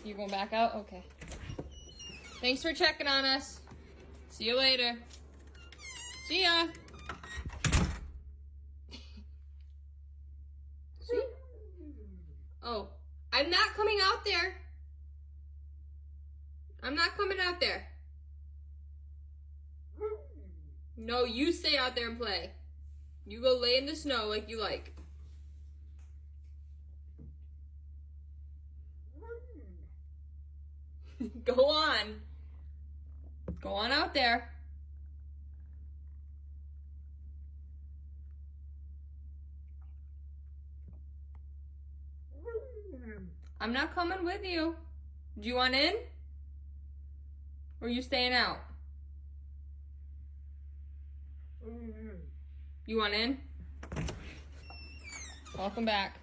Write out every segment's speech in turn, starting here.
You going back out? Okay. Thanks for checking on us. See you later. See ya. See? Oh, I'm not coming out there. I'm not coming out there. No, you stay out there and play. You go lay in the snow like you like. Go on. Go on out there. I'm not coming with you. Do you want in? Or are you staying out? You want in? Welcome back.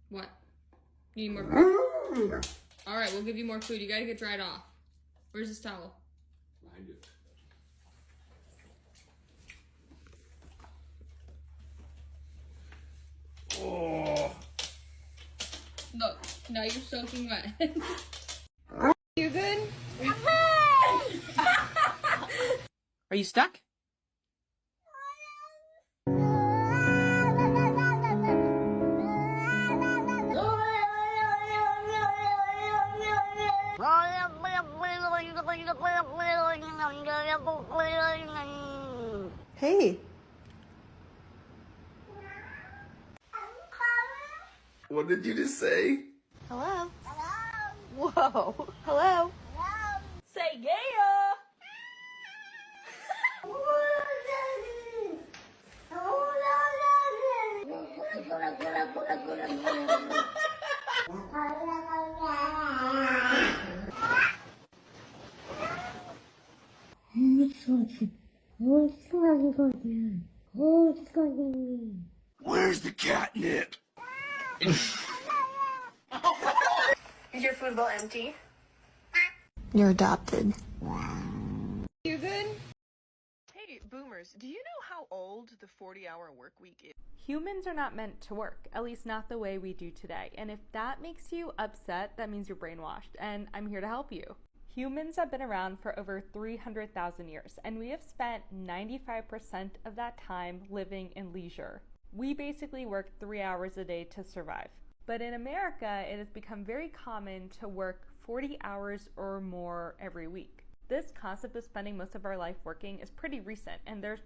What? You need more food? Alright, we'll give you more food. You gotta get dried off. Where's this towel? Behind you. Oh. Look, now you're soaking wet. You good? Are you stuck? Hey. What did you just say? Hello. Hello. Whoa. Hello. Hello. Say yeah. Where's the catnip? Is your food bowl empty? You're adopted. You good? Hey, boomers, do you know how old the 40-hour work week is? Humans are not meant to work, at least not the way we do today. And if that makes you upset, that means you're brainwashed, and I'm here to help you. Humans have been around for over 300,000 years, and we have spent 95% of that time living in leisure. We basically work 3 hours a day to survive. But in America, it has become very common to work 40 hours or more every week. This concept of spending most of our life working is pretty recent, and there's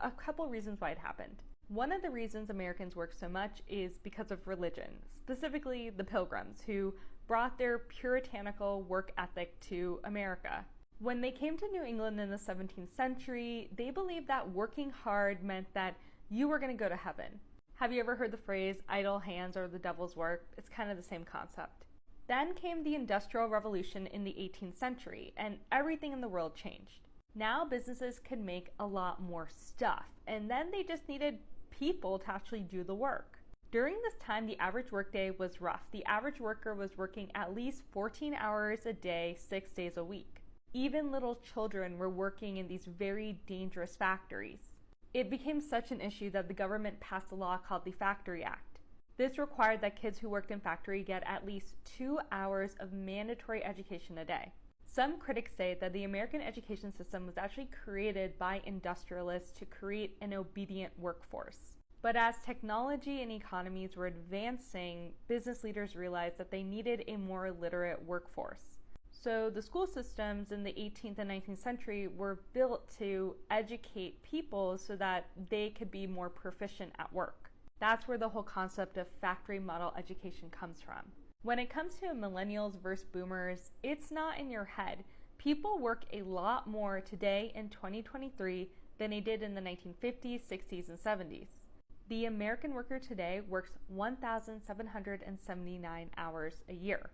a couple reasons why it happened. One of the reasons Americans work so much is because of religion, specifically the Pilgrims, who brought their puritanical work ethic to America. When they came to New England in the 17th century, they believed that working hard meant that you were going to go to heaven. Have you ever heard the phrase, idle hands are the devil's work? It's kind of the same concept. Then came the Industrial Revolution in the 18th century, and everything in the world changed. Now businesses could make a lot more stuff, and then they just needed people to actually do the work. During this time, the average workday was rough. The average worker was working at least 14 hours a day, 6 days a week. Even little children were working in these very dangerous factories. It became such an issue that the government passed a law called the Factory Act. This required that kids who worked in factory get at least 2 hours of mandatory education a day. Some critics say that the American education system was actually created by industrialists to create an obedient workforce. But as technology and economies were advancing, business leaders realized that they needed a more literate workforce. So the school systems in the 18th and 19th century were built to educate people so that they could be more proficient at work. That's where the whole concept of factory model education comes from. When it comes to millennials versus boomers, it's not in your head. People work a lot more today in 2023 than they did in the 1950s, 60s, and 70s. The American worker today works 1,779 hours a year,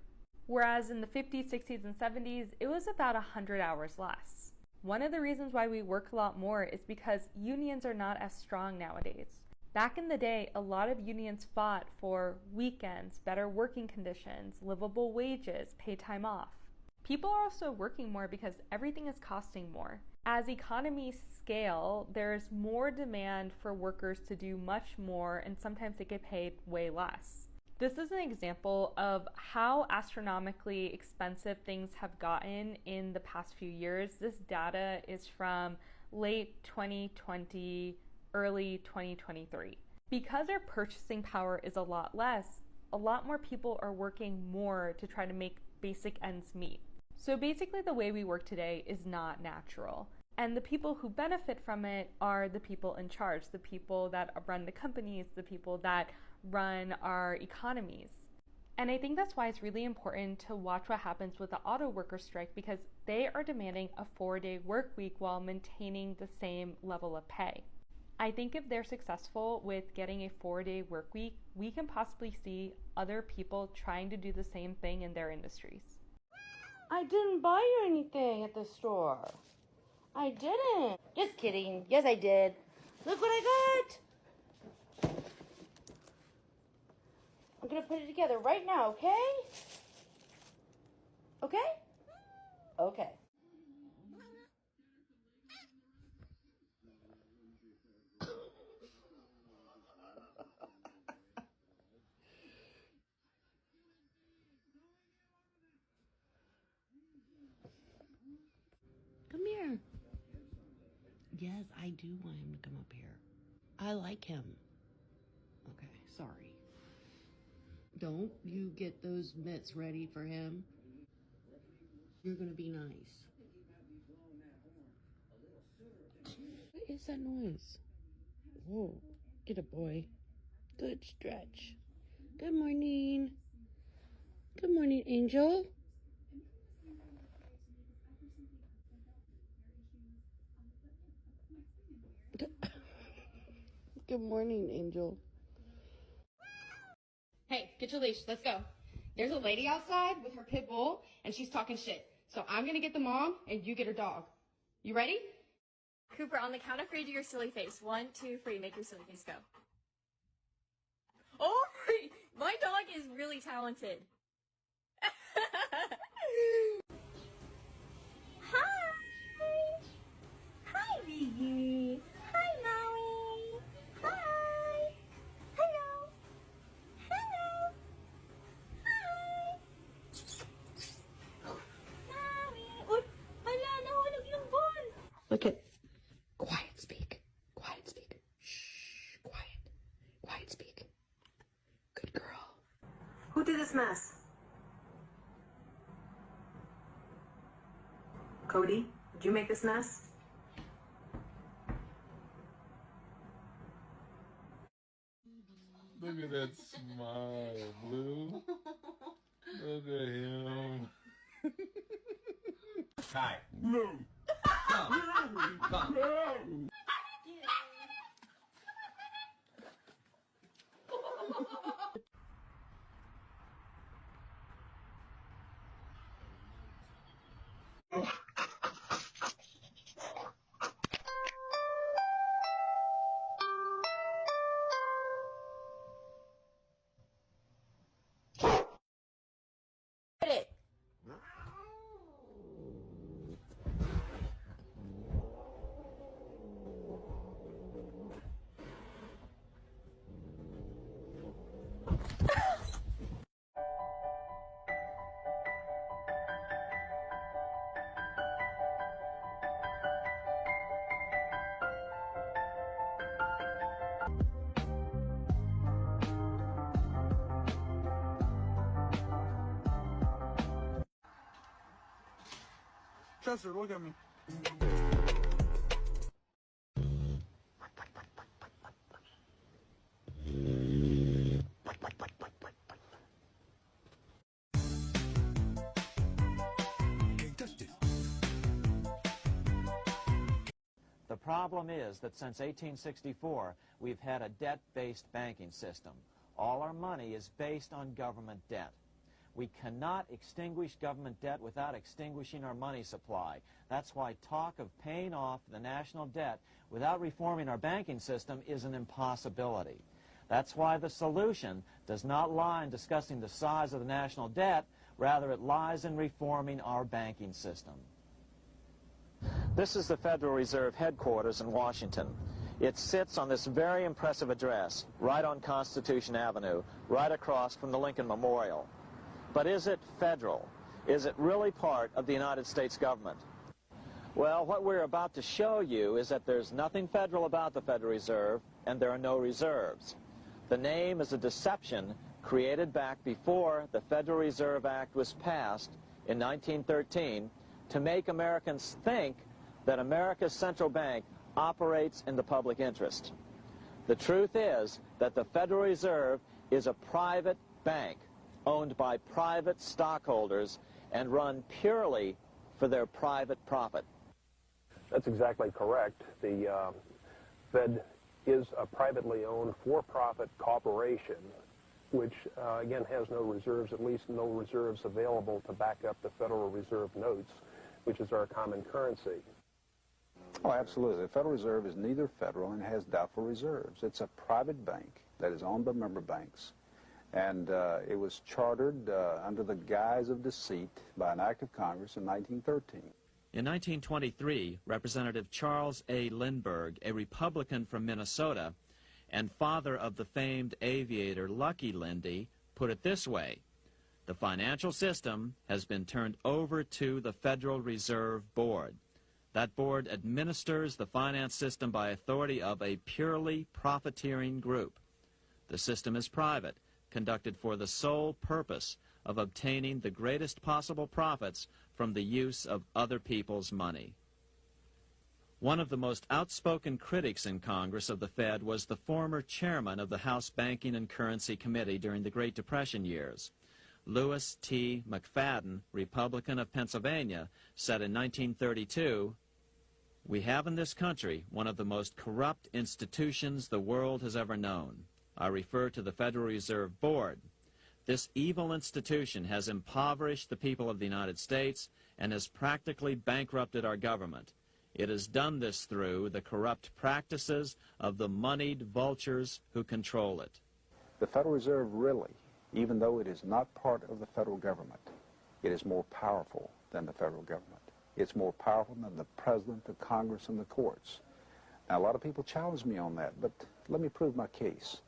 whereas in the 50s, 60s, and 70s, it was about 100 hours less. One of the reasons why we work a lot more is because unions are not as strong nowadays. Back in the day, a lot of unions fought for weekends, better working conditions, livable wages, paid time off. People are also working more because everything is costing more. As economies scale, there's more demand for workers to do much more, and sometimes they get paid way less. This is an example of how astronomically expensive things have gotten in the past few years. This data is from late 2020, early 2023. Because our purchasing power is a lot less, a lot more people are working more to try to make basic ends meet. So basically the way we work today is not natural. And the people who benefit from it are the people in charge, the people that run the companies, the people that run our economies. And I think that's why it's really important to watch what happens with the auto worker strike, because they are demanding a 4-day work week while maintaining the same level of pay. I think if they're successful with getting a 4-day work week, we can possibly see other people trying to do the same thing in their industries. I didn't buy you anything at the store. I didn't. Just kidding. Yes, I did. Look what I got. I'm gonna put it together right now, okay? Okay? Okay. Come here. Yes, I do want him to come up here. I like him. Okay, sorry. Don't you get those mitts ready for him. You're gonna be nice. What is that noise? Whoa, get a boy. Good stretch. Good morning. Good morning, Angel. Good morning, Angel. Hey, get your leash. Let's go. There's a lady outside with her pit bull, and she's talking shit. So I'm gonna get the mom, and you get her dog. You ready? Cooper, on the count of 3, do your silly face. 1, 2, 3, make your silly face go. Oh, my dog is really talented. Hi! Hi, Biggie! Hi, Maui! Hi! Hello! Hello! Hi! Maui! Uy, hala, nahulog yung ball! Look at. Quiet, speak. Quiet, speak. Shh. Quiet. Quiet, speak. Good girl. Who did this mess? Cody, did you make this mess? Look at that smile, Blue. Look at him. Hi. No. Chester, look at me. The problem is that since 1864, we've had a debt-based banking system. All our money is based on government debt. We cannot extinguish government debt without extinguishing our money supply. That's why talk of paying off the national debt without reforming our banking system is an impossibility. That's why the solution does not lie in discussing the size of the national debt, rather it lies in reforming our banking system. This is the Federal Reserve headquarters in Washington. It sits on this very impressive address, right on Constitution Avenue, right across from the Lincoln Memorial. But is it federal? Is it really part of the United States government? Well, what we're about to show you is that there's nothing federal about the Federal Reserve, and there are no reserves. The name is a deception created back before the Federal Reserve Act was passed in 1913 to make Americans think that America's central bank operates in the public interest. The truth is that the Federal Reserve is a private bank owned by private stockholders and run purely for their private profit. That's exactly correct. The Fed is a privately owned for-profit corporation, which again has no reserves, at least no reserves available to back up the Federal Reserve notes, which is our common currency. Oh, absolutely. The Federal Reserve is neither federal and has doubtful reserves. It's a private bank that is owned by member banks, and it was chartered under the guise of deceit by an act of Congress in 1913. In 1923, Representative Charles A. Lindbergh, a Republican from Minnesota and father of the famed aviator Lucky Lindy, put it this way: the financial system has been turned over to the Federal Reserve Board. That board administers the finance system by authority of a purely profiteering group. The system is private, conducted for the sole purpose of obtaining the greatest possible profits from the use of other people's money. One of the most outspoken critics in Congress of the Fed was the former chairman of the House Banking and Currency Committee during the Great Depression years. Lewis T. McFadden, Republican of Pennsylvania, said in 1932, "We have in this country one of the most corrupt institutions the world has ever known. I refer to the Federal Reserve Board. This evil institution has impoverished the people of the United States and has practically bankrupted our government. It has done this through the corrupt practices of the moneyed vultures who control it." The Federal Reserve really, even though it is not part of the federal government, it is more powerful than the federal government. It's more powerful than the President, the Congress, and the courts. Now, a lot of people challenge me on that, but let me prove my case.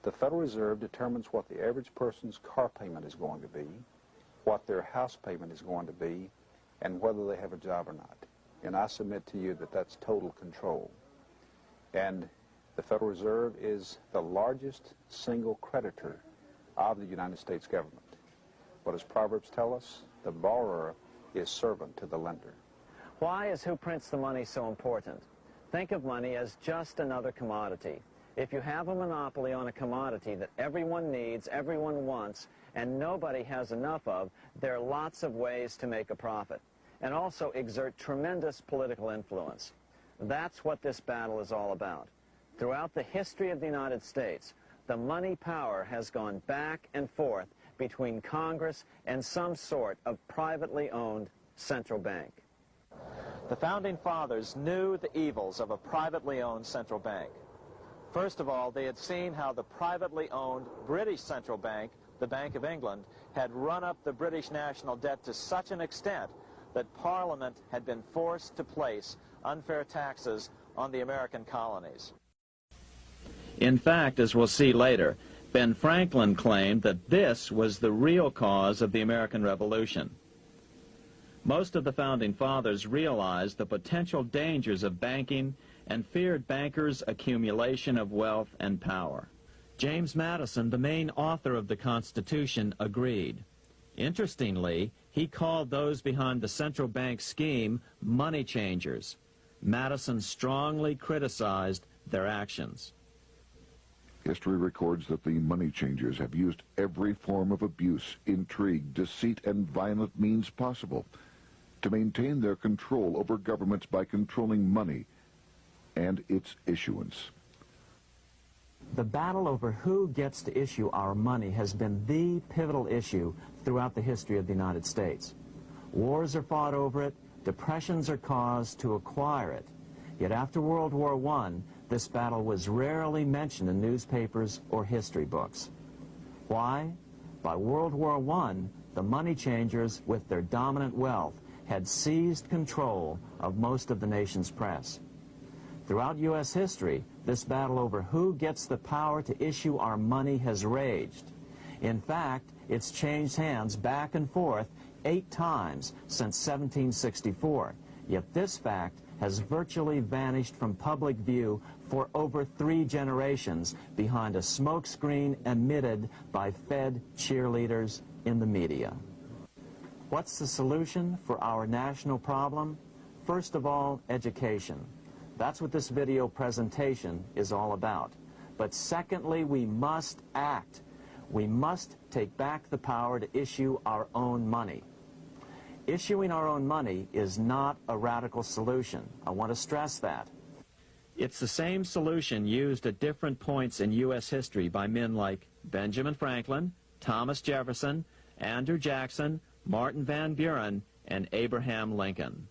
The Federal Reserve determines what the average person's car payment is going to be, what their house payment is going to be, and whether they have a job or not. And I submit to you that that's total control. And the Federal Reserve is the largest single creditor of the United States government. But as Proverbs tell us, the borrower is servant to the lender. Why is who prints the money so important? Think of money as just another commodity. If you have a monopoly on a commodity that everyone needs, everyone wants, and nobody has enough of, there are lots of ways to make a profit, and also exert tremendous political influence. That's what this battle is all about. Throughout the history of the United States, the money power has gone back and forth between Congress and some sort of privately owned central bank. The Founding Fathers knew the evils of a privately owned central bank. First of all, they had seen how the privately owned British central bank, the Bank of England, had run up the British national debt to such an extent that Parliament had been forced to place unfair taxes on the American colonies. In fact, as we'll see later, Ben Franklin claimed that this was the real cause of the American Revolution. Most of the Founding Fathers realized the potential dangers of banking and feared bankers' accumulation of wealth and power. James Madison, the main author of the Constitution, agreed. Interestingly, he called those behind the central bank scheme money changers. Madison strongly criticized their actions. History records that the money changers have used every form of abuse, intrigue, deceit, and violent means possible to maintain their control over governments by controlling money and its issuance. The battle over who gets to issue our money has been the pivotal issue throughout the history of the United States. Wars are fought over it, depressions are caused to acquire it. Yet after World War I, this battle was rarely mentioned in newspapers or history books. Why? By World War I, the money changers, with their dominant wealth, had seized control of most of the nation's press. Throughout U.S. history, this battle over who gets the power to issue our money has raged. In fact, it's changed hands back and forth 8 times since 1764, yet this fact has virtually vanished from public view for over 3 generations behind a smokescreen emitted by Fed cheerleaders in the media. What's the solution for our national problem? First of all, education. That's what this video presentation is all about. But secondly, we must act. We must take back the power to issue our own money. Issuing our own money is not a radical solution. I want to stress that. It's the same solution used at different points in U.S. history by men like Benjamin Franklin, Thomas Jefferson, Andrew Jackson, Martin Van Buren, and Abraham Lincoln.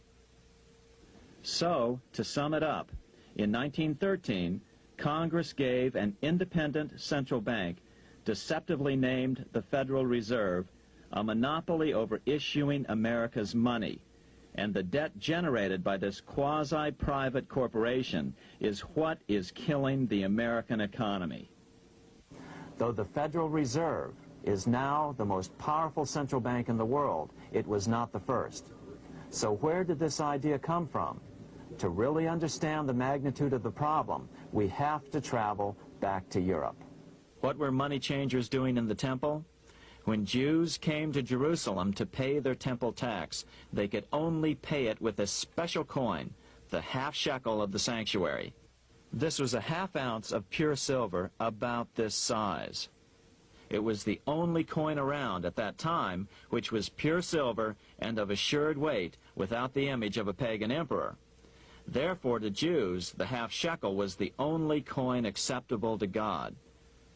So, to sum it up, in 1913, Congress gave an independent central bank, deceptively named the Federal Reserve, a monopoly over issuing America's money. And the debt generated by this quasi-private corporation is what is killing the American economy. Though the Federal Reserve is now the most powerful central bank in the world, it was not the first. So where did this idea come from? To really understand the magnitude of the problem, we have to travel back to Europe. What were money changers doing in the temple? When Jews came to Jerusalem to pay their temple tax, they could only pay it with a special coin, the half shekel of the sanctuary. This was a half ounce of pure silver about this size. It was the only coin around at that time which was pure silver and of assured weight without the image of a pagan emperor. Therefore, to Jews, the half shekel was the only coin acceptable to God.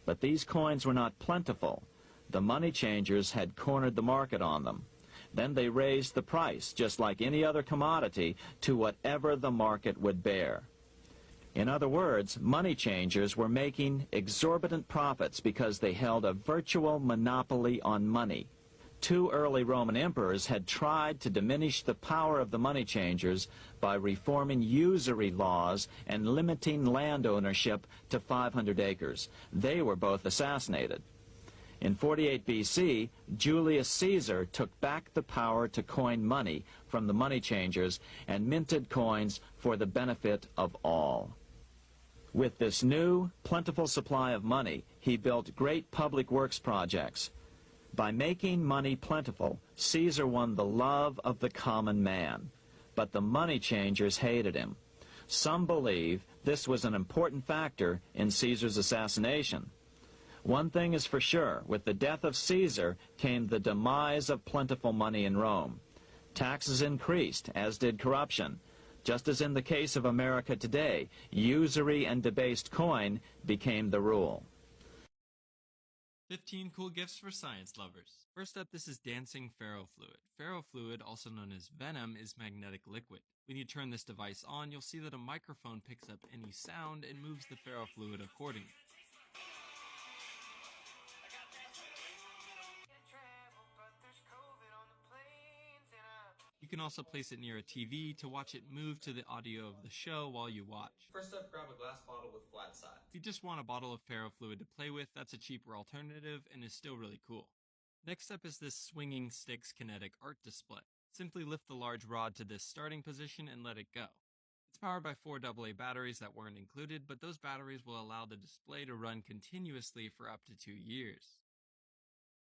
But these coins were not plentiful. The money changers had cornered the market on them. Then they raised the price, just like any other commodity, to whatever the market would bear. In other words, money changers were making exorbitant profits because they held a virtual monopoly on money. 2 early Roman emperors had tried to diminish the power of the money changers by reforming usury laws and limiting land ownership to 500 acres. They were both assassinated. In 48 BC, Julius Caesar took back the power to coin money from the money changers and minted coins for the benefit of all. With this new, plentiful supply of money, he built great public works projects. By making money plentiful, Caesar won the love of the common man. But the money changers hated him. Some believe this was an important factor in Caesar's assassination. One thing is for sure, with the death of Caesar came the demise of plentiful money in Rome. Taxes increased, as did corruption. Just as in the case of America today, usury and debased coin became the rule. 15 cool gifts for science lovers. First up, this is dancing ferrofluid. Ferrofluid, also known as venom, is magnetic liquid. When you turn this device on, you'll see that a microphone picks up any sound and moves the ferrofluid accordingly. You can also place it near a TV to watch it move to the audio of the show while you watch. First up, grab a glass bottle with flat sides. If you just want a bottle of ferrofluid to play with, that's a cheaper alternative and is still really cool. Next up is this Swinging Sticks kinetic art display. Simply lift the large rod to this starting position and let it go. It's powered by 4 AA batteries that weren't included, but those batteries will allow the display to run continuously for up to 2 years.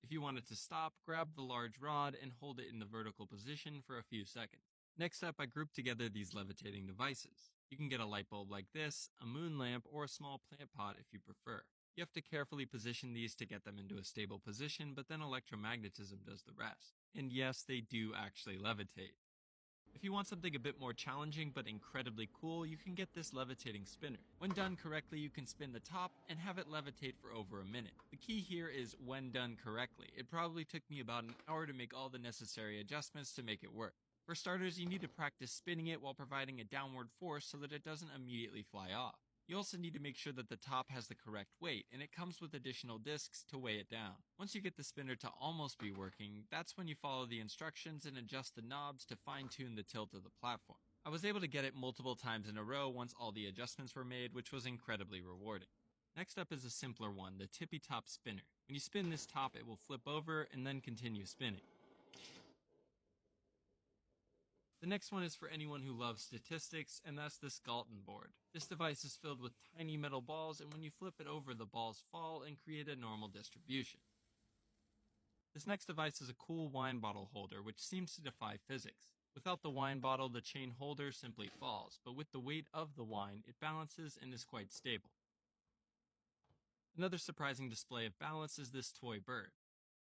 If you want it to stop, grab the large rod and hold it in the vertical position for a few seconds. Next up, I grouped together these levitating devices. You can get a light bulb like this, a moon lamp, or a small plant pot if you prefer. You have to carefully position these to get them into a stable position, but then electromagnetism does the rest. And yes, they do actually levitate. If you want something a bit more challenging but incredibly cool, you can get this levitating spinner. When done correctly, you can spin the top and have it levitate for over a minute. The key here is when done correctly. It probably took me about an hour to make all the necessary adjustments to make it work. For starters, you need to practice spinning it while providing a downward force so that it doesn't immediately fly off. You also need to make sure that the top has the correct weight, and it comes with additional discs to weigh it down. Once you get the spinner to almost be working, that's when you follow the instructions and adjust the knobs to fine-tune the tilt of the platform. I was able to get it multiple times in a row once all the adjustments were made, which was incredibly rewarding. Next up is a simpler one, the tippy top spinner. When you spin this top, it will flip over and then continue spinning. The next one is for anyone who loves statistics, and that's the Galton board. This device is filled with tiny metal balls, and when you flip it over, the balls fall and create a normal distribution. This next device is a cool wine bottle holder, which seems to defy physics. Without the wine bottle, the chain holder simply falls, but with the weight of the wine, it balances and is quite stable. Another surprising display of balance is this toy bird.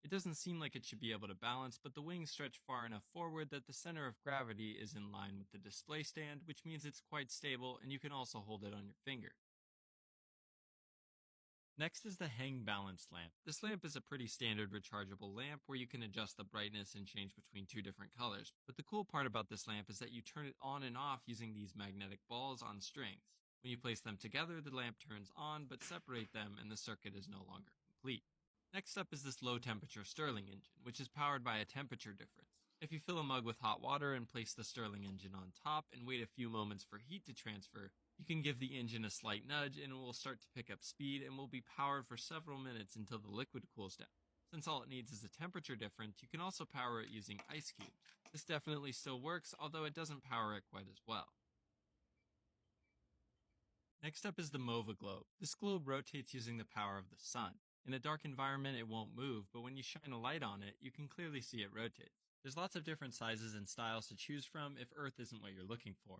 It doesn't seem like it should be able to balance, but the wings stretch far enough forward that the center of gravity is in line with the display stand, which means it's quite stable and you can also hold it on your finger. Next is the hang balance lamp. This lamp is a pretty standard rechargeable lamp where you can adjust the brightness and change between two different colors. But the cool part about this lamp is that you turn it on and off using these magnetic balls on strings. When you place them together, the lamp turns on, but separate them and the circuit is no longer complete. Next up is this low temperature Stirling engine, which is powered by a temperature difference. If you fill a mug with hot water and place the Stirling engine on top and wait a few moments for heat to transfer, you can give the engine a slight nudge and it will start to pick up speed and will be powered for several minutes until the liquid cools down. Since all it needs is a temperature difference, you can also power it using ice cubes. This definitely still works, although it doesn't power it quite as well. Next up is the MOVA globe. This globe rotates using the power of the sun. In a dark environment, it won't move, but when you shine a light on it, you can clearly see it rotate. There's lots of different sizes and styles to choose from if Earth isn't what you're looking for.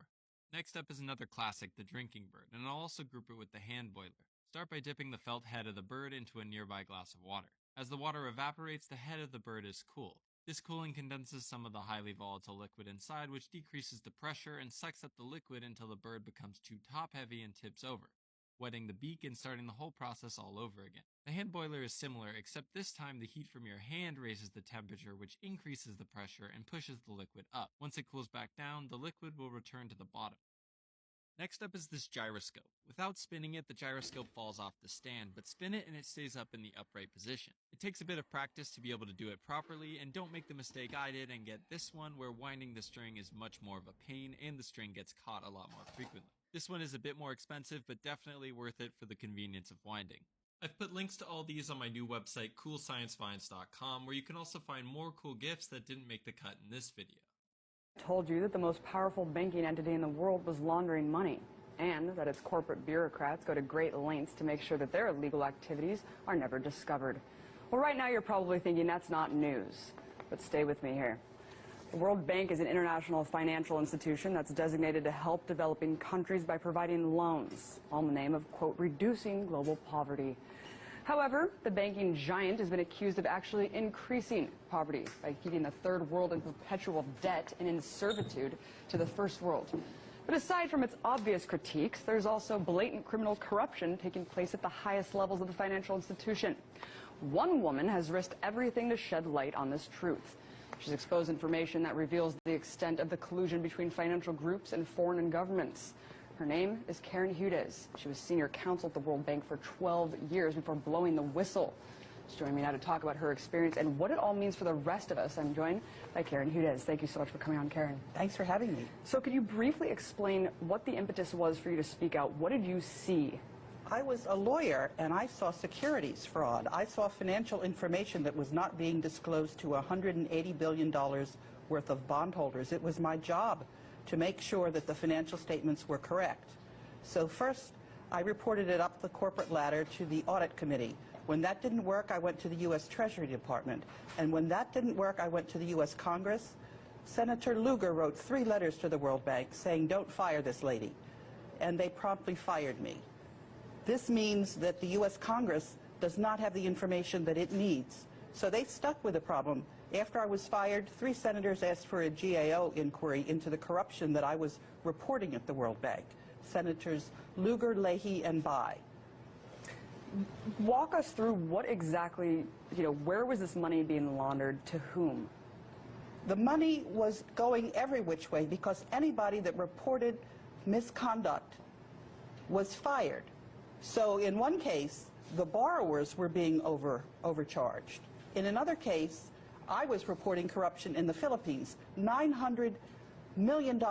Next up is another classic, the drinking bird, and I'll also group it with the hand boiler. Start by dipping the felt head of the bird into a nearby glass of water. As the water evaporates, the head of the bird is cooled. This cooling condenses some of the highly volatile liquid inside, which decreases the pressure and sucks up the liquid until the bird becomes too top-heavy and tips over, wetting the beak and starting the whole process all over again. The hand boiler is similar, except this time the heat from your hand raises the temperature, which increases the pressure and pushes the liquid up. Once it cools back down, the liquid will return to the bottom. Next up is this gyroscope. Without spinning it, the gyroscope falls off the stand, but spin it and it stays up in the upright position. It takes a bit of practice to be able to do it properly, and don't make the mistake I did and get this one where winding the string is much more of a pain and the string gets caught a lot more frequently. This one is a bit more expensive, but definitely worth it for the convenience of winding. I've put links to all these on my new website, CoolScienceFinds.com, where you can also find more cool gifts that didn't make the cut in this video. Told you that the most powerful banking entity in the world was laundering money, and that its corporate bureaucrats go to great lengths to make sure that their illegal activities are never discovered. Well, right now you're probably thinking that's not news, but stay with me here. The World Bank is an international financial institution that's designated to help developing countries by providing loans, all in the name of, quote, reducing global poverty. However, the banking giant has been accused of actually increasing poverty by keeping the third world in perpetual debt and in servitude to the first world. But aside from its obvious critiques, there's also blatant criminal corruption taking place at the highest levels of the financial institution. One woman has risked everything to shed light on this truth. She's exposed information that reveals the extent of the collusion between financial groups and foreign governments. Her name is Karen Hudes. She was senior counsel at the World Bank for 12 years before blowing the whistle. She's joining me now to talk about her experience and what it all means for the rest of us. I'm joined by Karen Hudes. Thank you so much for coming on, Karen. Thanks for having me. So could you briefly explain what the impetus was for you to speak out? What did you see? I was a lawyer, and I saw securities fraud. I saw financial information that was not being disclosed to $180 billion worth of bondholders. It was my job to make sure that the financial statements were correct. So first, I reported it up the corporate ladder to the audit committee. When that didn't work, I went to the U.S. Treasury Department. And when that didn't work, I went to the U.S. Congress. Senator Lugar wrote 3 letters to the World Bank saying, don't fire this lady. And they promptly fired me. This means that the U.S. Congress does not have the information that it needs. So they stuck with the problem. After I was fired, 3 senators asked for a GAO inquiry into the corruption that I was reporting at the World Bank. Senators Lugar, Leahy, and Bayh. Walk us through what exactly, where was this money being laundered, to whom? The money was going every which way because anybody that reported misconduct was fired. So in one case, the borrowers were being overcharged. In another case, I was reporting corruption in the Philippines. $900 million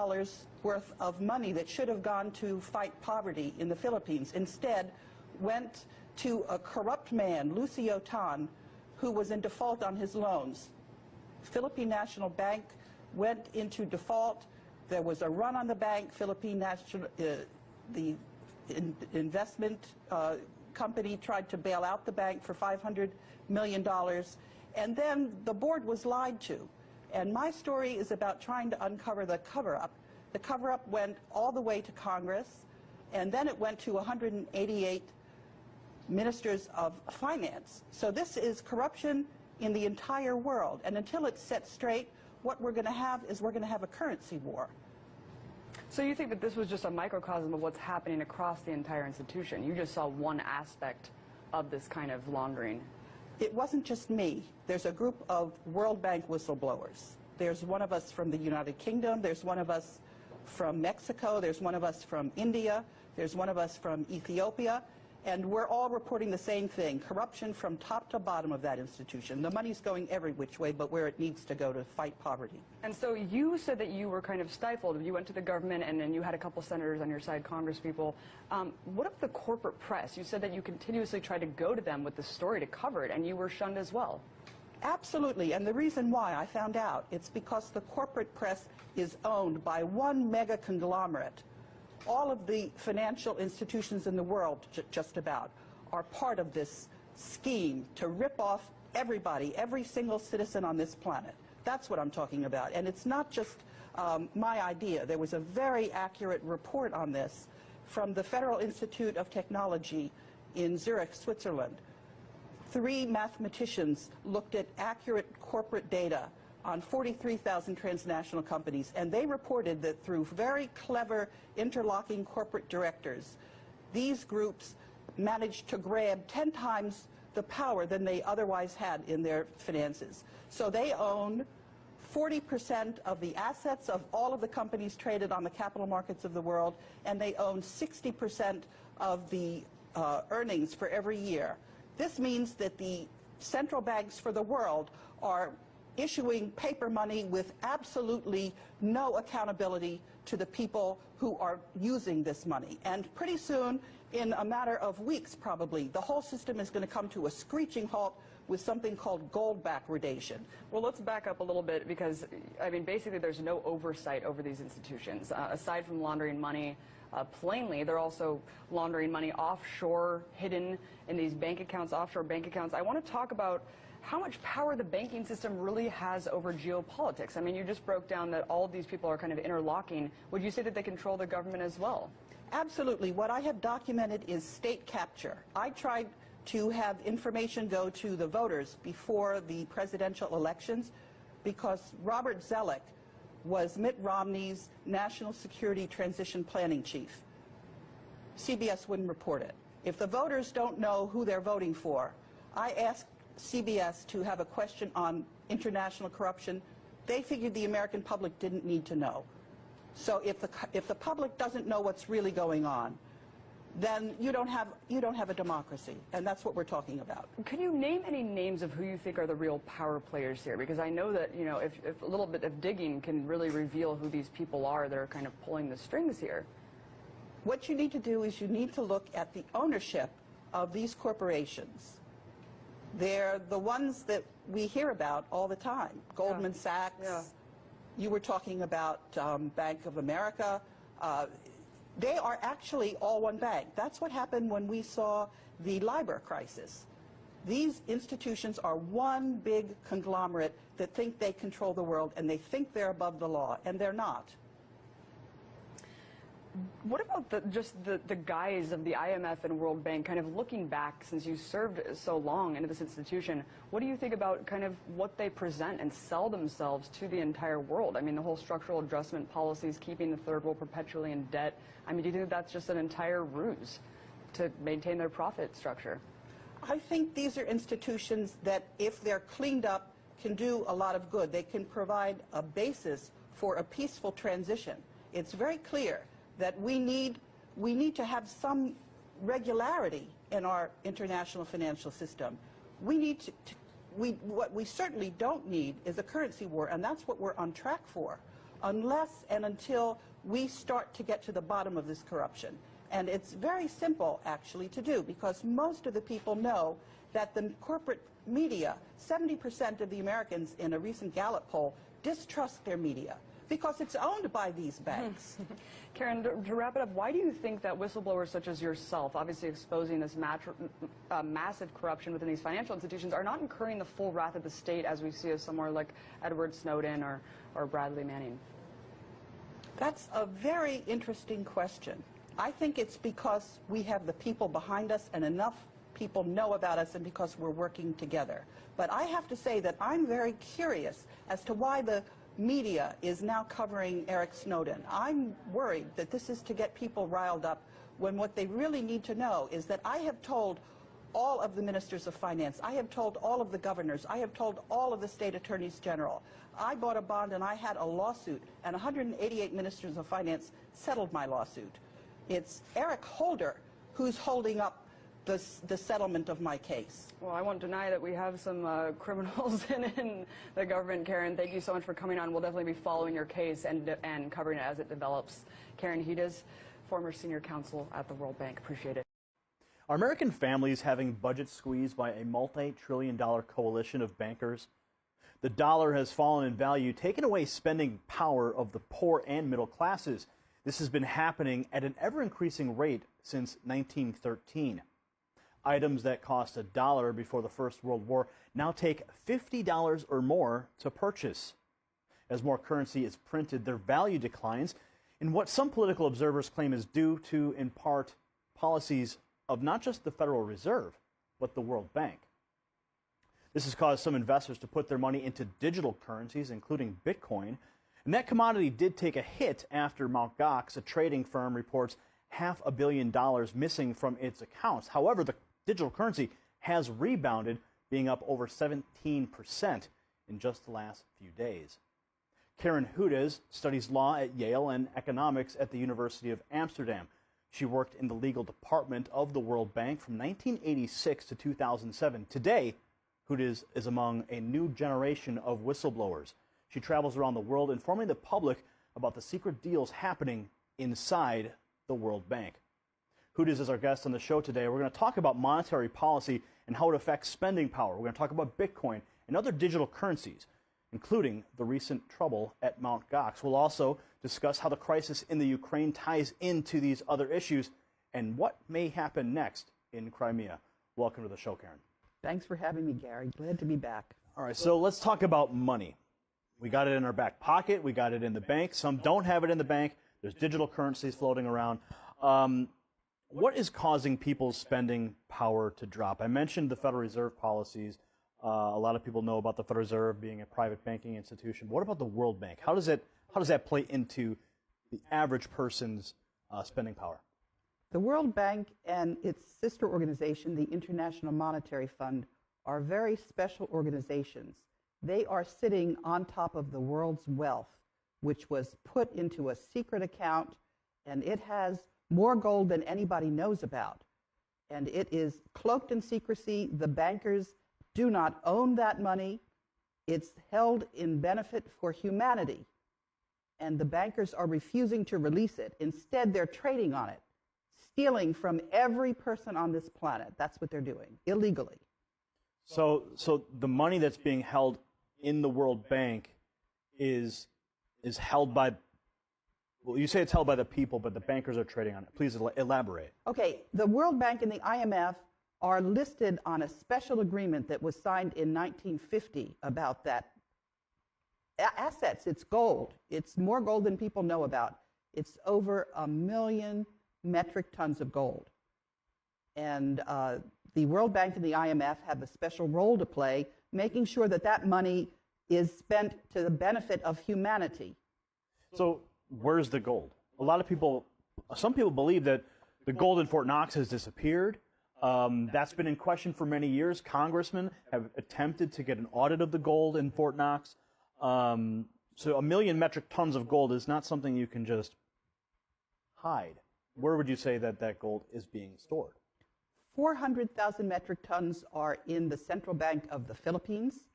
worth of money that should have gone to fight poverty in the Philippines instead went to a corrupt man, Lucio Tan, who was in default on his loans. Philippine National Bank went into default. There was a run on the bank. Philippine National, the investment company tried to bail out the bank for $500 million. And then the board was lied to. And my story is about trying to uncover the cover-up. The cover-up went all the way to Congress, and then it went to 188 ministers of finance. So this is corruption in the entire world. And until it's set straight, what we're going to have is we're going to have a currency war. So you think that this was just a microcosm of what's happening across the entire institution? You just saw one aspect of this kind of laundering. It wasn't just me. There's a group of World Bank whistleblowers. There's one of us from the United Kingdom. There's one of us from Mexico. There's one of us from India. There's one of us from Ethiopia. And we're all reporting the same thing, corruption from top to bottom of that institution. The money's going every which way but where it needs to go to fight poverty. And so you said that you were kind of stifled. You went to the government and then you had a couple senators on your side, congresspeople. What of the corporate press? You said that you continuously tried to go to them with the story to cover it, and you were shunned as well. Absolutely, and the reason why I found out, it's because the corporate press is owned by one mega conglomerate. All of the financial institutions in the world, just about, are part of this scheme to rip off everybody, every single citizen on this planet. That's what I'm talking about. And it's not just my idea. There was a very accurate report on this from the Federal Institute of Technology in Zurich, Switzerland. 3 mathematicians looked at accurate corporate data on 43,000 transnational companies, and they reported that through very clever interlocking corporate directors, these groups managed to grab 10 times the power than they otherwise had in their finances. So they own 40% of the assets of all of the companies traded on the capital markets of the world, and they own 60% of the earnings for every year. This means that the central banks for the world are issuing paper money with absolutely no accountability to the people who are using this money. And pretty soon, in a matter of weeks probably, the whole system is going to come to a screeching halt with something called gold backwardation. Well, let's back up a little bit because, I mean, basically there's no oversight over these institutions. Aside from laundering money, plainly, they're also laundering money offshore, hidden in these bank accounts, offshore bank accounts. I want to talk about how much power the banking system really has over geopolitics. I mean, you just broke down that all of these people are kind of interlocking. Would you say that they control the government as well? Absolutely. What I have documented is state capture. I tried to have information go to the voters before the presidential elections because Robert Zoellick was Mitt Romney's National Security Transition Planning Chief. CBS wouldn't report it. If the voters don't know who they're voting for, I asked CBS to have a question on international corruption. They figured the American public didn't need to know. So if the public doesn't know what's really going on, then you don't have a democracy, and that's what we're talking about. Can you name any names of who you think are the real power players here? Because I know that, you know, if a little bit of digging can really reveal who these people are that are kind of pulling the strings here. What you need to do is you need to look at the ownership of these corporations. They're the ones that we hear about all the time. Goldman Sachs. Yeah. You were talking about Bank of America. They are actually all one bank. That's what happened when we saw the LIBOR crisis. These institutions are one big conglomerate that think they control the world, and they think they're above the law, and they're not. What about just the guise of the IMF and World Bank, kind of looking back since you served so long into this institution? What do you think about kind of what they present and sell themselves to the entire world? I mean, the whole structural adjustment policies, keeping the third world perpetually in debt. I mean, do you think that's just an entire ruse to maintain their profit structure? I think these are institutions that, if they're cleaned up, can do a lot of good. They can provide a basis for a peaceful transition. It's very clear that we need we need to have some regularity in our international financial system. We need what we certainly don't need is a currency war, and that's what we're on track for, unless and until we start to get to the bottom of this corruption. And it's very simple, actually, to do, because most of the people know that the corporate media, 70% of the Americans in a recent Gallup poll distrust their media because it's owned by these banks. Karen, to wrap it up, why do you think that whistleblowers such as yourself, obviously exposing this massive corruption within these financial institutions, are not incurring the full wrath of the state as we see as somewhere like Edward Snowden or Bradley Manning? That's a very interesting question. I think it's because we have the people behind us and enough people know about us and because we're working together. But I have to say that I'm very curious as to why the media is now covering Eric Snowden. I'm worried that this is to get people riled up when what they really need to know is that I have told all of the ministers of finance, I have told all of the governors, I have told all of the state attorneys general. I bought a bond and I had a lawsuit, and 188 ministers of finance settled my lawsuit. It's Eric Holder who's holding up the settlement of my case. Well, I won't deny that we have some criminals in the government. Karen, thank you so much for coming on. We'll definitely be following your case and covering it as it develops. Karen Hudes, former senior counsel at the World Bank. Appreciate it. Are American families having budget squeezed by a multi-trillion-dollar coalition of bankers? The dollar has fallen in value, taking away spending power of the poor and middle classes. This has been happening at an ever-increasing rate since 1913. Items that cost $1 before the First World War now take $50 or more to purchase. As more currency is printed, their value declines in what some political observers claim is due to, in part, policies of not just the Federal Reserve, but the World Bank. This has caused some investors to put their money into digital currencies, including Bitcoin. And that commodity did take a hit after Mt. Gox, a trading firm, reports $500 million missing from its accounts. However, the digital currency has rebounded, being up over 17% in just the last few days. Karen Hudes studies law at Yale and economics at the University of Amsterdam. She worked in the legal department of the World Bank from 1986 to 2007. Today, Hudes is among a new generation of whistleblowers. She travels around the world informing the public about the secret deals happening inside the World Bank. Hudes is our guest on the show today. We're going to talk about monetary policy and how it affects spending power. We're going to talk about Bitcoin and other digital currencies, including the recent trouble at Mt. Gox. We'll also discuss how the crisis in the Ukraine ties into these other issues and what may happen next in Crimea. Welcome to the show, Karen. Thanks for having me, Gary. Glad to be back. All right, so let's talk about money. We got it in our back pocket. We got it in the bank. Some don't have it in the bank. There's digital currencies floating around. What is causing people's spending power to drop? I mentioned the Federal Reserve policies. A lot of people know about the Federal Reserve being a private banking institution. What about the World Bank? How does that play into the average person's spending power? The World Bank and its sister organization, the International Monetary Fund, are very special organizations. They are sitting on top of the world's wealth, which was put into a secret account, and it has more gold than anybody knows about. And it is cloaked in secrecy. The bankers do not own that money. It's held in benefit for humanity. And the bankers are refusing to release it. Instead, they're trading on it, stealing from every person on this planet. That's what they're doing, illegally. So the money that's being held in the World Bank is held by, well, you say it's held by the people, but the bankers are trading on it. Please elaborate. Okay, the World Bank and the IMF are listed on a special agreement that was signed in 1950 about that. Assets, it's gold. It's more gold than people know about. It's over 1 million metric tons of gold. And the World Bank and the IMF have a special role to play, making sure that that money is spent to the benefit of humanity. So where's the gold? Some people believe that the gold in Fort Knox has disappeared. That's been in question for many years. Congressmen have attempted to get an audit of the gold in Fort Knox. So 1 million metric tons of gold is not something you can just hide. where would you say that that gold is being stored? 400,000 metric tons are in the Central Bank of the Philippines.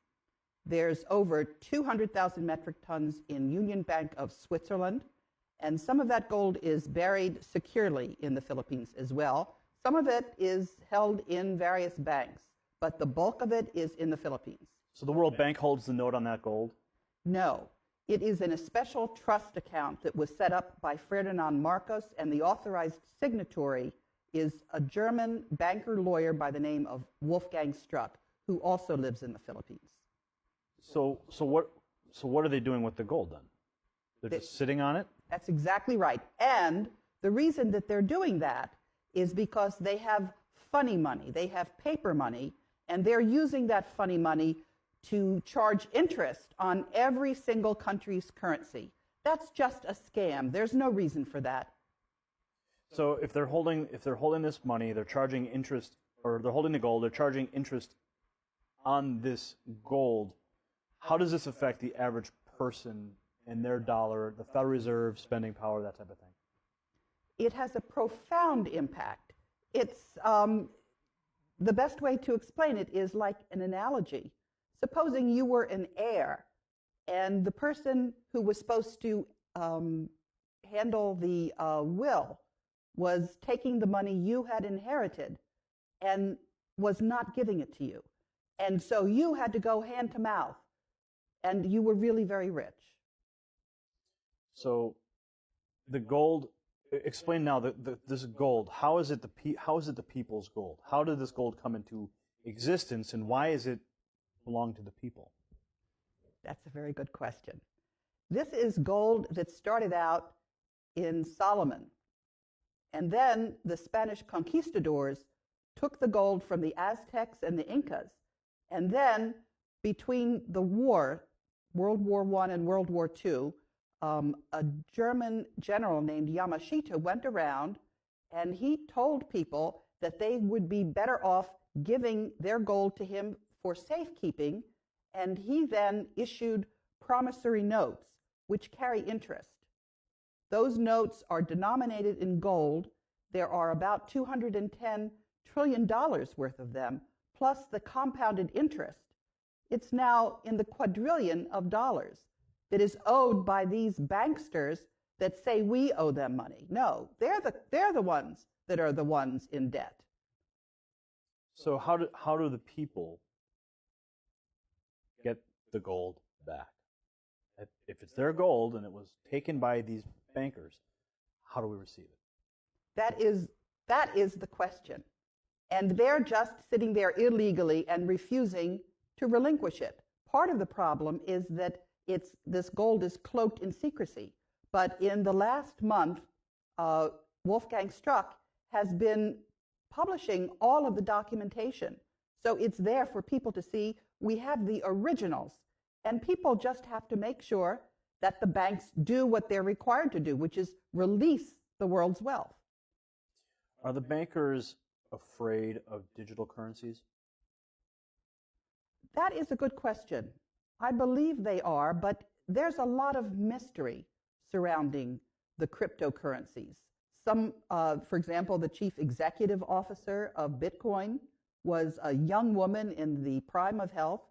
There's over 200,000 metric tons in Union Bank of Switzerland, and some of that gold is buried securely in the Philippines as well. Some of it is held in various banks, but the bulk of it is in the Philippines. So the World Bank holds the note on that gold? No. It is in a special trust account that was set up by Ferdinand Marcos, and the authorized signatory is a German banker lawyer by the name of Wolfgang Struck, who also lives in the Philippines. So what are they doing with the gold then? They're just sitting on it? That's exactly right. And the reason that they're doing that is because they have funny money. They have paper money, and they're using that funny money to charge interest on every single country's currency. That's just a scam. There's no reason for that. So if they're holding this money, they're charging interest, or they're holding the gold, they're charging interest on this gold. How does this affect the average person and their dollar, the Federal Reserve, spending power, that type of thing? It has a profound impact. It's the best way to explain it is like an analogy. Supposing you were an heir, and the person who was supposed to handle the will was taking the money you had inherited and was not giving it to you. And so you had to go hand to mouth, and you were really very rich. So the gold, explain now this gold, how is it the people's gold? How did this gold come into existence, and why is it belong to the people? That's a very good question. This is gold that started out in Solomon. And then the Spanish conquistadors took the gold from the Aztecs and the Incas. And then between the war, World War I and World War II, a German general named Yamashita went around and he told people that they would be better off giving their gold to him for safekeeping, and he then issued promissory notes which carry interest. Those notes are denominated in gold. There are about $210 trillion worth of them, plus the compounded interest. It's now in the quadrillion of dollars that is owed by these banksters that say we owe them money. No, they're the ones that are the ones in debt. So how do the people get the gold back? If it's their gold and it was taken by these bankers, how do we receive it? That is the question. And they're just sitting there illegally and refusing to relinquish it. Part of the problem is that this gold is cloaked in secrecy. But in the last month, Wolfgang Struck has been publishing all of the documentation. So it's there for people to see. We have the originals. And people just have to make sure that the banks do what they're required to do, which is release the world's wealth. Are the bankers afraid of digital currencies? That is a good question. I believe they are, but there's a lot of mystery surrounding the cryptocurrencies. For example, the chief executive officer of Bitcoin was a young woman in the prime of health,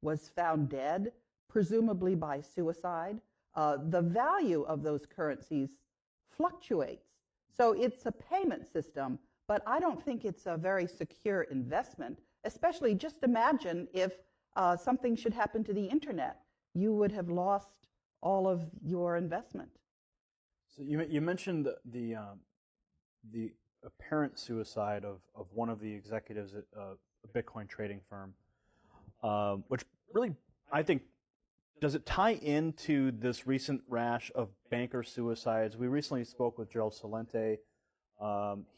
was found dead, presumably by suicide. The value of those currencies fluctuates. So it's a payment system, but I don't think it's a very secure investment, especially just imagine if something should happen to the internet. You would have lost all of your investment. So you mentioned the apparent suicide of one of the executives at a Bitcoin trading firm, which really, I think, does it tie into this recent rash of banker suicides? We recently spoke with Gerald Celente.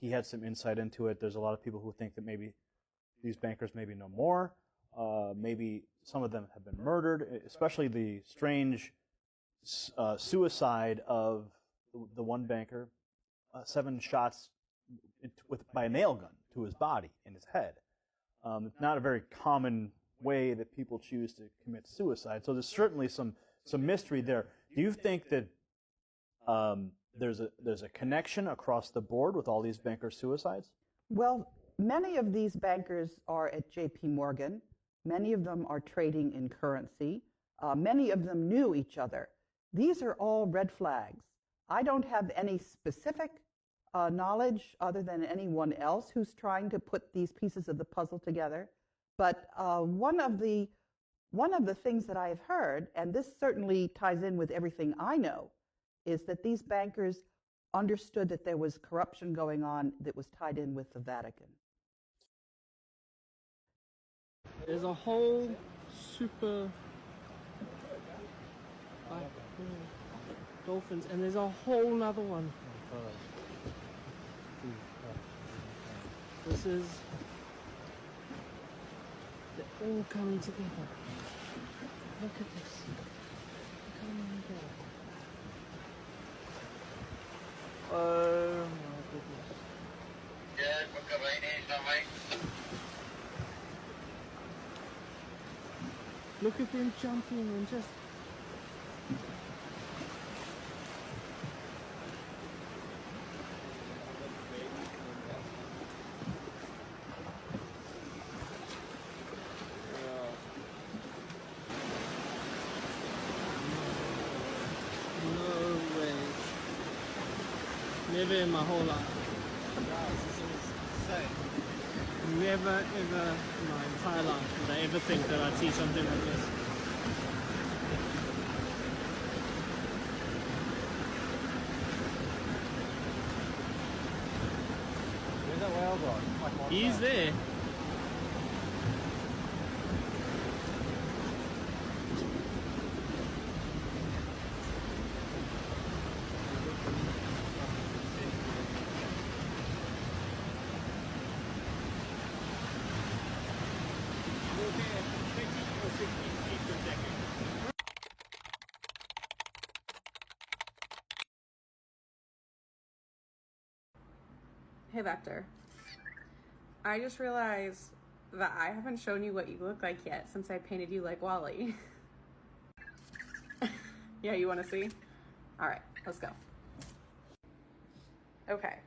He had some insight into it. There's a lot of people who think that maybe these bankers maybe know more. Maybe some of them have been murdered, especially the strange suicide of the one banker, 7 shots by a nail gun to his body and his head. It's not a very common way that people choose to commit suicide. So there's certainly some mystery there. Do you think that there's a connection across the board with all these banker suicides? Well, many of these bankers are at JP Morgan. Many of them are trading in currency. Many of them knew each other. These are all red flags. I don't have any specific knowledge other than anyone else who's trying to put these pieces of the puzzle together. But one of the things that I have heard, and this certainly ties in with everything I know, is that these bankers understood that there was corruption going on that was tied in with the Vatican. There's a whole super dolphins, and there's a whole nother one. This is, they're all coming together. Look at this. They're coming together. Oh my goodness. Look at them jumping and just... No way. Never in my whole life. Never ever in my entire life would I ever think that I'd see something like this. Where's that whale gone? He's there. Hey Vector, I just realized that I haven't shown you what you look like yet since I painted you like Wally. Yeah, you want to see? All right, let's go. Okay,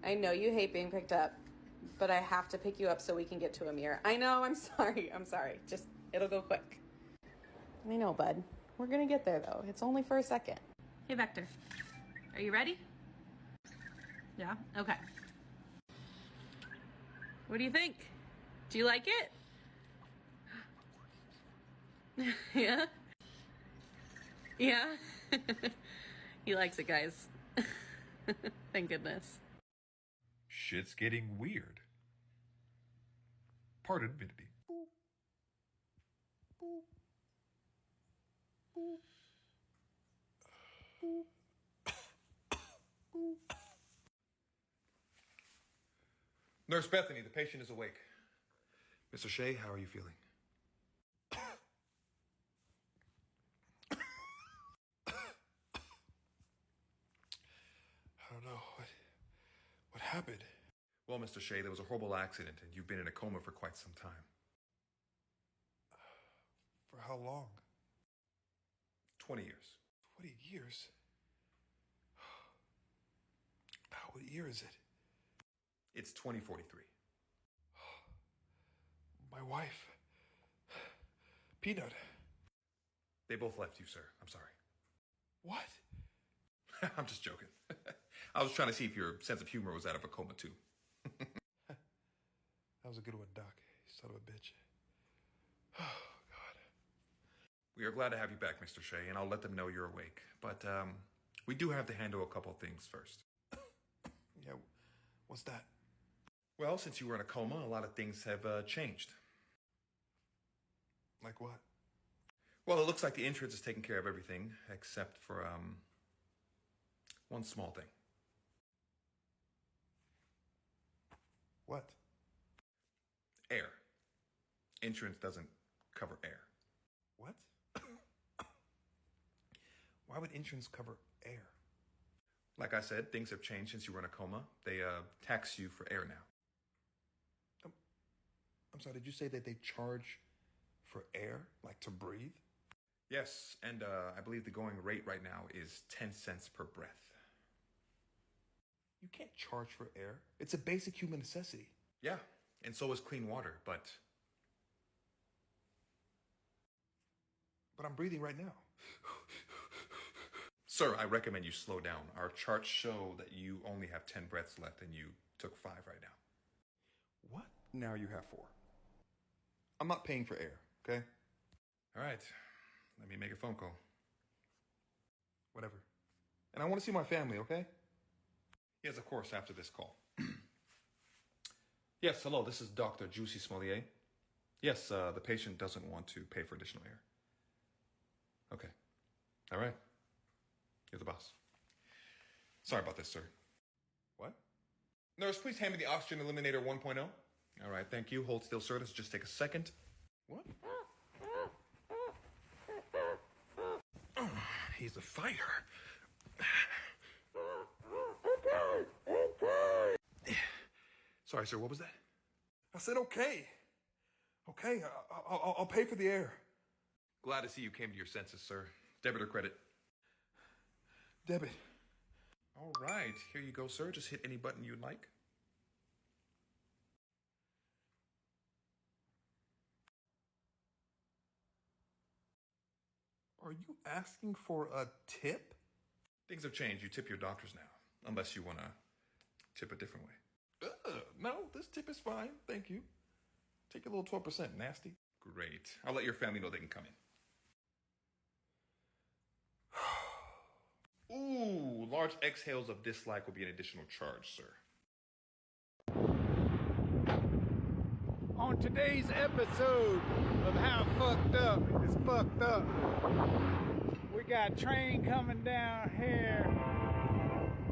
I know you hate being picked up, but I have to pick you up so we can get to Amir. I know, I'm sorry, just, it'll go quick. I know, bud. We're gonna get there though. It's only for a second. Hey Vector, are you ready? Yeah, okay. What do you think? Do you like it? Yeah? Yeah? He likes it, guys. Thank goodness. Shit's getting weird. Pardon Vinity. Nurse Bethany, the patient is awake. Mr. Shea, how are you feeling? I don't know. What happened? Well, Mr. Shea, there was a horrible accident and you've been in a coma for quite some time. For how long? 20 years. 20 years? What year is it? It's 2043. My wife. Peanut. They both left you, sir. I'm sorry. What? I'm just joking. I was trying to see if your sense of humor was out of a coma, too. That was a good one, Doc. You son of a bitch. Oh, God. We are glad to have you back, Mr. Shea, and I'll let them know you're awake. But we do have to handle a couple things first. Yeah, what's that? Well, since you were in a coma, a lot of things have changed. Like what? Well, it looks like the insurance is taking care of everything, except for, one small thing. What? Air. Insurance doesn't cover air. What? Why would insurance cover air? Like I said, things have changed since you were in a coma. They tax you for air now. I'm sorry, did you say that they charge for air, like to breathe? Yes, and I believe the going rate right now is 10 cents per breath. You can't charge for air. It's a basic human necessity. Yeah, and so is clean water, but I'm breathing right now. Sir, I recommend you slow down. Our charts show that you only have 10 breaths left and you took 5 right now. What? Now you have 4. I'm not paying for air, okay? All right, let me make a phone call. Whatever. And I want to see my family, okay? Yes, of course, after this call. Yes, hello, this is Dr. Juicy Smollier. Yes, the patient doesn't want to pay for additional air. Okay. All right. You're the boss. Sorry about this, sir. What? Nurse, please hand me the oxygen eliminator 1.0. All right, thank you. Hold still, sir. This will just take a second. What? He's a fighter. Sorry, sir, what was that? I said okay. Okay, I'll pay for the air. Glad to see you came to your senses, sir. Debit or credit? Debit. All right, here you go, sir. Just hit any button you'd like. Are you asking for a tip? Things have changed. You tip your doctors now, unless you want to tip a different way. No, this tip is fine. Thank you. Take a little 12%, nasty. Great. I'll let your family know they can come in. Ooh, large exhales of dislike will be an additional charge, sir. On today's episode of How Fucked Up is Fucked Up, we got a train coming down here,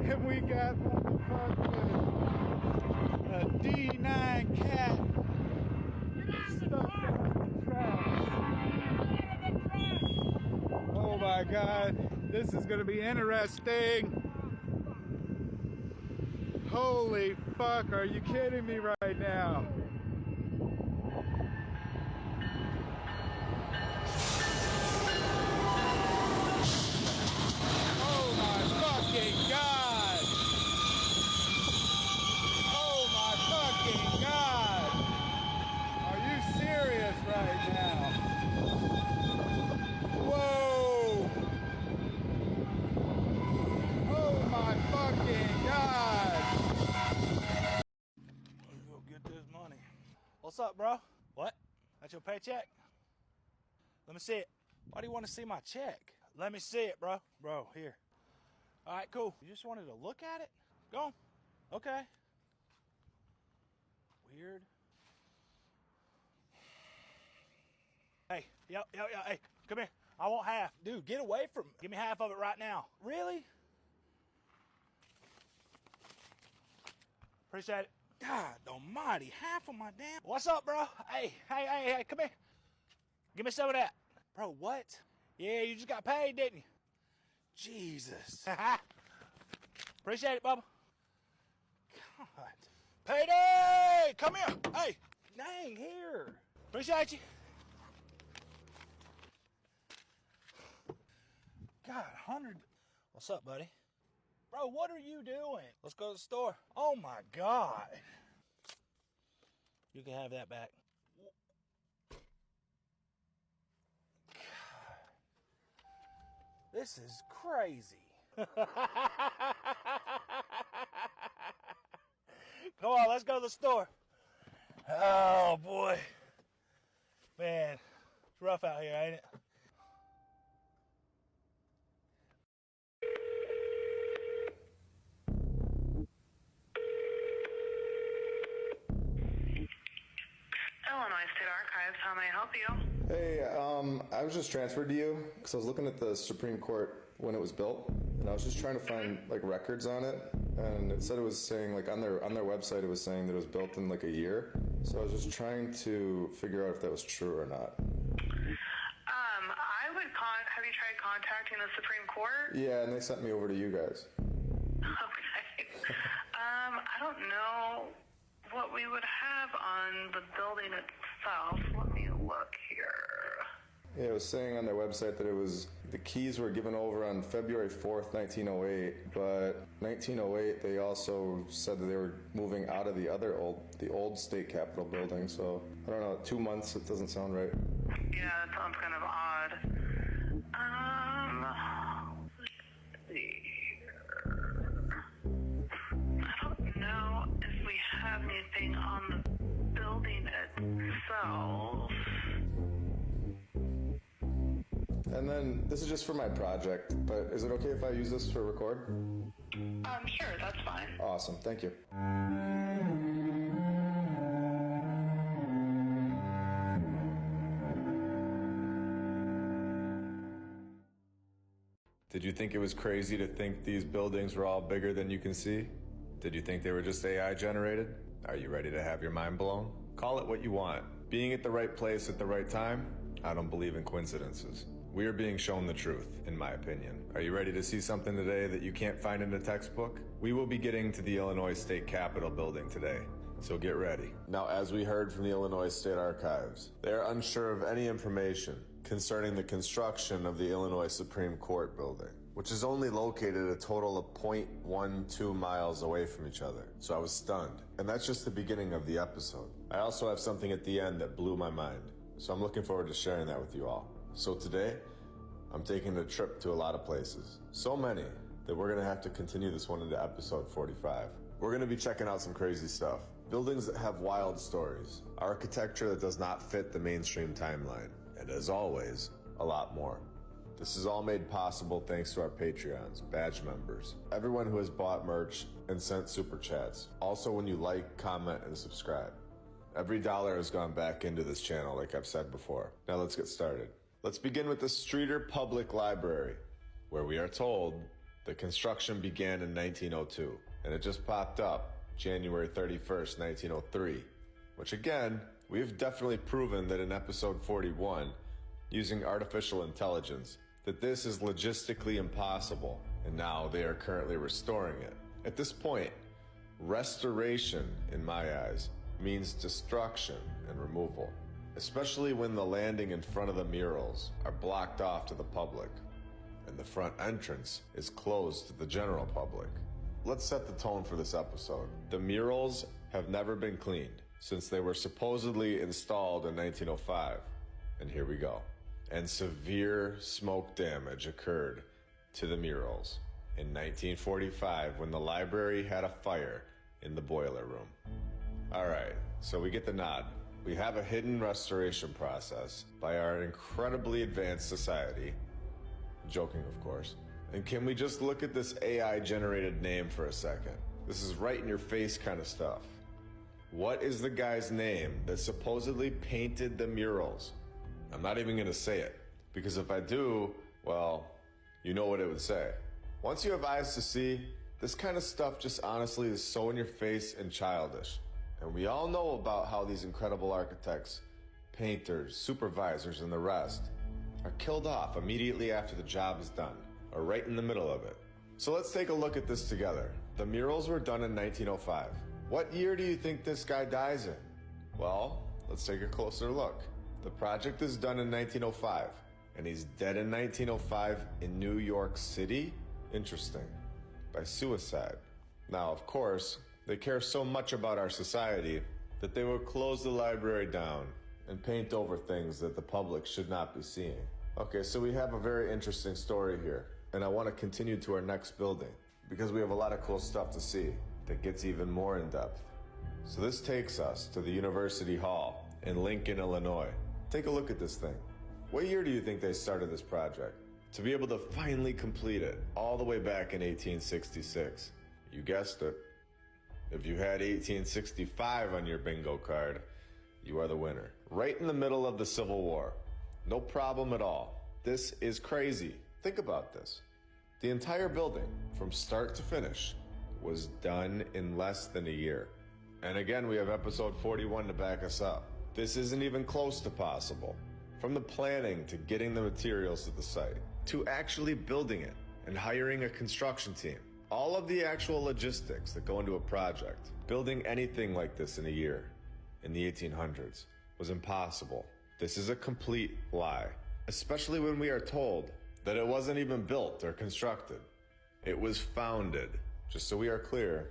and we got a D9 cat stuck in the trash. Oh my God, this is gonna be interesting. Holy fuck, are you kidding me right now? Oh my fucking God! Oh my fucking God! Are you serious right now? Whoa! Oh my fucking God! Let's go get this money. What's up, bro? What? That's your paycheck? Let me see it. Why do you want to see my check? Let me see it, bro. Bro, here. All right, cool. You just wanted to look at it? Go on. Okay. Weird. Hey, yo, hey, come here. I want half. Dude, get away from me. Give me half of it right now. Really? Appreciate it. God almighty, half of my damn... What's up, bro? Hey, come here. Give me some of that. Bro, what? Yeah, you just got paid, didn't you? Jesus. Appreciate it, Bubba. God. Payday! Come here. Hey, dang, here. Appreciate you. God, 100. What's up, buddy? Bro, what are you doing? Let's go to the store. Oh, my God. You can have that back. This is crazy. Come on, let's go to the store. Oh, boy. Man, it's rough out here, ain't it? Illinois State Archives, how may I help you? Hey, I was just transferred to you because I was looking at the Supreme Court when it was built, and I was just trying to find like records on it, and it said it was saying like on their website it was saying that it was built in like a year. So I was just trying to figure out if that was true or not. I would have you tried contacting the Supreme Court? Yeah, and they sent me over to you guys. Okay. I don't know what we would have on the building itself. Let me look here. Yeah, it was saying on their website that the keys were given over on February 4th, 1908, but 1908 they also said that they were moving out of the old state capitol building, so I don't know, 2 months, it doesn't sound right. Yeah, that sounds kind of odd. Let's see here. I don't know if we have anything on the building itself. And then, this is just for my project, but is it okay if I use this for record? Sure, that's fine. Awesome, thank you. Did you think it was crazy to think these buildings were all bigger than you can see? Did you think they were just AI generated? Are you ready to have your mind blown? Call it what you want. Being at the right place at the right time? I don't believe in coincidences. We are being shown the truth, in my opinion. Are you ready to see something today that you can't find in a textbook? We will be getting to the Illinois State Capitol building today, so get ready. Now, as we heard from the Illinois State Archives, they are unsure of any information concerning the construction of the Illinois Supreme Court building, which is only located a total of 0.12 miles away from each other. So I was stunned. And that's just the beginning of the episode. I also have something at the end that blew my mind. So I'm looking forward to sharing that with you all. So today, I'm taking a trip to a lot of places. So many that we're gonna have to continue this one into episode 45. We're gonna be checking out some crazy stuff. Buildings that have wild stories. Architecture that does not fit the mainstream timeline. And as always, a lot more. This is all made possible thanks to our Patreons, badge members, everyone who has bought merch and sent super chats. Also when you like, comment, and subscribe. Every dollar has gone back into this channel, like I've said before. Now let's get started. Let's begin with the Streeter Public Library, where we are told the construction began in 1902, and it just popped up January 31st, 1903, which again, we've definitely proven that in episode 41, using artificial intelligence, that this is logistically impossible, and now they are currently restoring it. At this point, restoration, in my eyes, means destruction and removal, especially when the landing in front of the murals are blocked off to the public, and the front entrance is closed to the general public. Let's set the tone for this episode. The murals have never been cleaned since they were supposedly installed in 1905, and here we go. And severe smoke damage occurred to the murals in 1945 when the library had a fire in the boiler room. All right, so we get the nod. We have a hidden restoration process by our incredibly advanced society. Joking, of course. And can we just look at this AI-generated name for a second? This is right in your face kind of stuff. What is the guy's name that supposedly painted the murals? I'm not even gonna say it, because if I do, well, you know what it would say. Once you have eyes to see, this kind of stuff just honestly is so in your face and childish. And we all know about how these incredible architects, painters, supervisors, and the rest are killed off immediately after the job is done, or right in the middle of it. So let's take a look at this together. The murals were done in 1905. What year do you think this guy dies in? Well, let's take a closer look. The project is done in 1905, and he's dead in 1905 in New York City? Interesting. By suicide. Now, of course, they care so much about our society that they will close the library down and paint over things that the public should not be seeing. Okay, so we have a very interesting story here, and I want to continue to our next building because we have a lot of cool stuff to see that gets even more in depth. So this takes us to the University Hall in Lincoln, Illinois. Take a look at this thing. What year do you think they started this project? To be able to finally complete it all the way back in 1866. You guessed it. If you had 1865 on your bingo card, you are the winner. Right in the middle of the Civil War. No problem at all. This is crazy. Think about this. The entire building, from start to finish, was done in less than a year. And again, we have episode 41 to back us up. This isn't even close to possible. From the planning to getting the materials to the site, to actually building it and hiring a construction team. All of the actual logistics that go into a project, building anything like this in a year in the 1800s was impossible. This is a complete lie. especially when we are told that it wasn't even built or constructed. It was founded. Just so we are clear,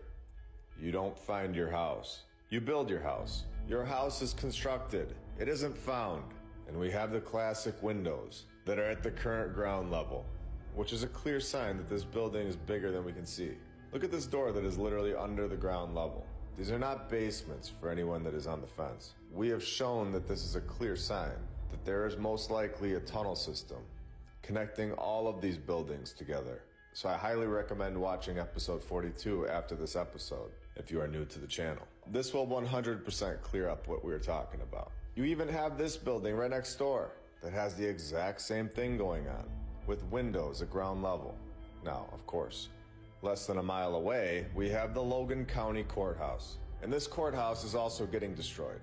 you don't find your house. You build your house. Your house is constructed. It isn't found. And we have the classic windows that are at the current ground level, which is a clear sign that this building is bigger than we can see. Look at this door that is literally under the ground level. These are not basements for anyone that is on the fence. We have shown that this is a clear sign that there is most likely a tunnel system connecting all of these buildings together. So I highly recommend watching episode 42 after this episode if you are new to the channel. This will 100% clear up what we were talking about. You even have this building right next door that has the exact same thing going on, with windows at ground level. Now, of course, less than a mile away, we have the Logan County Courthouse. And this courthouse is also getting destroyed.